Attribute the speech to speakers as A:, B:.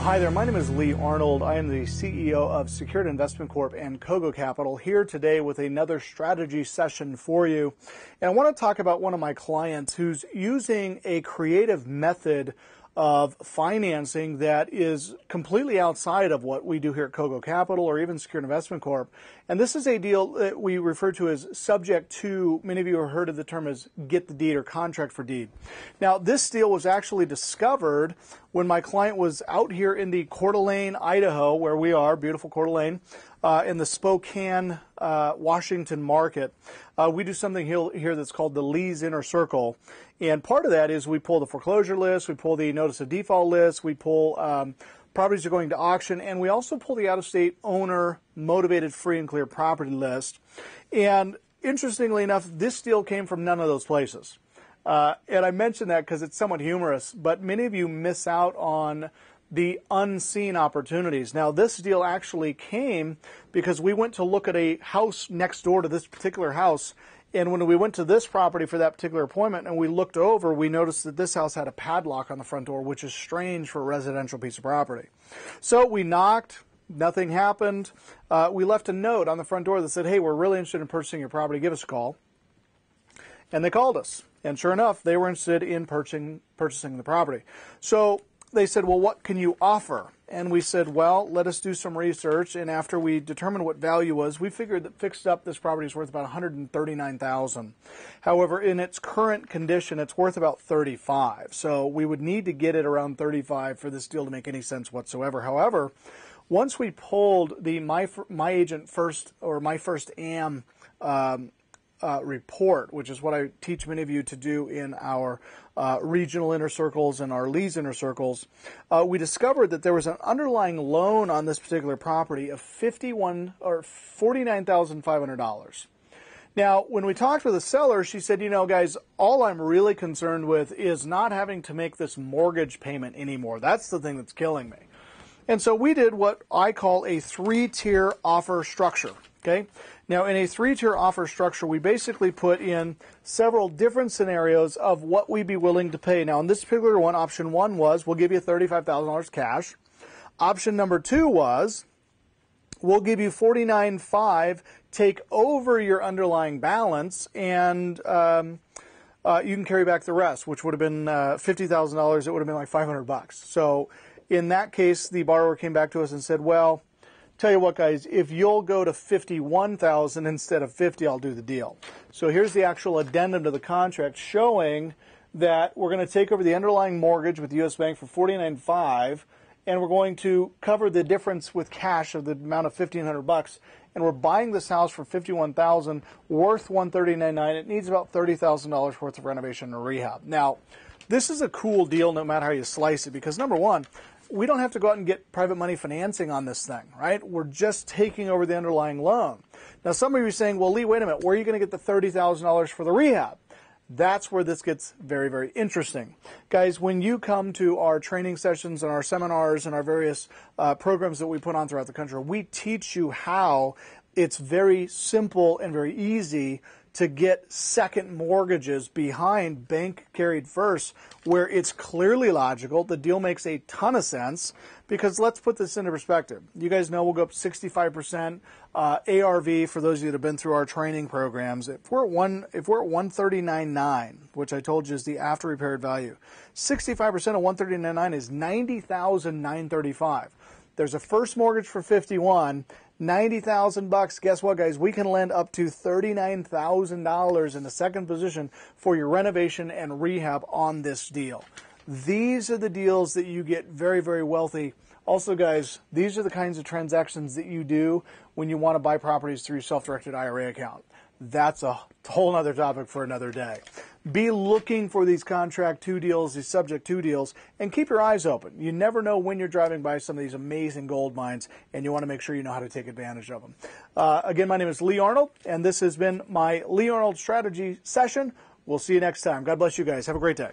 A: Hi there, my name is Lee Arnold. I am the CEO of Secured Investment Corp and Kogo Capital, here today with another strategy session for you. And I want to talk about one of my clients who's using a creative method of financing that is completely outside of what we do here at Kogo Capital or even Secured Investment Corp. And this is a deal that we refer to as subject to, many of you have heard of the term as get the deed or contract for deed. Now, this deal was actually discovered when my client was out here in the Coeur d'Alene, Idaho, where we are, beautiful Coeur d'Alene, in the Spokane, Washington market. We do something here that's called the Lee's Inner Circle. And part of that is we pull the foreclosure list, we pull the notice of default list, we pull properties are going to auction, and we also pull the out-of-state owner motivated free and clear property list. And interestingly enough, this deal came from none of those places. And I mention that because it's somewhat humorous, but many of you miss out on the unseen opportunities. Now, this deal actually came because we went to look at a house next door to this particular house, and when we went to this property for that particular appointment and we looked over, we noticed that this house had a padlock on the front door, which is strange for a residential piece of property. So we knocked, nothing happened. We left a note on the front door that said, hey, we're really interested in purchasing your property, give us a call. And they called us. And sure enough, they were interested in purchasing the property. So they said, well, what can you offer? And we said, well, let us do some research. And after we determined what value was, we figured that fixed up this property is worth about $139,000. However, in its current condition, it's worth about $35,000. So we would need to get it around $35,000 for this deal to make any sense whatsoever. However, once we pulled the My Agent First or My First AM report, which is what I teach many of you to do in our regional inner circles and our Lee's inner circles, we discovered that there was an underlying loan on this particular property of $49,500. Now, when we talked with the seller, she said, you know, guys, all I'm really concerned with is not having to make this mortgage payment anymore. That's the thing that's killing me. And so we did what I call a three-tier offer structure. Okay. Now, in a three-tier offer structure, we basically put in several different scenarios of what we'd be willing to pay. Now, in this particular one, option one was we'll give you $35,000 cash. Option number two was we'll give you $49,500, take over your underlying balance, and you can carry back the rest, which would have been $50,000. It would have been like $500. So in that case, the borrower came back to us and said, well, tell you what, guys, if you'll go to $51,000 instead of $50,000, I'll do the deal. So here's the actual addendum to the contract showing that we're going to take over the underlying mortgage with the U.S. Bank for $49,500, and we're going to cover the difference with cash of the amount of $1,500, and we're buying this house for $51,000, worth $139,900. It needs about $30,000 worth of renovation and rehab. Now, this is a cool deal no matter how you slice it, because number one, we don't have to go out and get private money financing on this thing, right? We're just taking over the underlying loan. Now, some of you are saying, well, Lee, wait a minute, where are you going to get the $30,000 for the rehab? That's where this gets very, very interesting. Guys, when you come to our training sessions and our seminars and our various programs that we put on throughout the country, we teach you how it's very simple and very easy to get second mortgages behind bank carried first, where it's clearly logical. The deal makes a ton of sense because let's put this into perspective. You guys know we'll go up 65% ARV for those of you that have been through our training programs. If we're at 139.9, which I told you is the after repaired value, 65% of 139.9 is $90,935. There's a first mortgage for $51,000. $90,000. Guess what, guys? We can lend up to $39,000 in the second position for your renovation and rehab on this deal. These are the deals that you get very, very wealthy. Also, guys, these are the kinds of transactions that you do when you want to buy properties through your self-directed IRA account. That's a whole other topic for another day. Be looking for these contract two deals, these subject two deals, and keep your eyes open. You never know when you're driving by some of these amazing gold mines, and you want to make sure you know how to take advantage of them. Again, my name is Lee Arnold, and this has been my Lee Arnold Strategy Session. We'll see you next time. God bless you guys. Have a great day.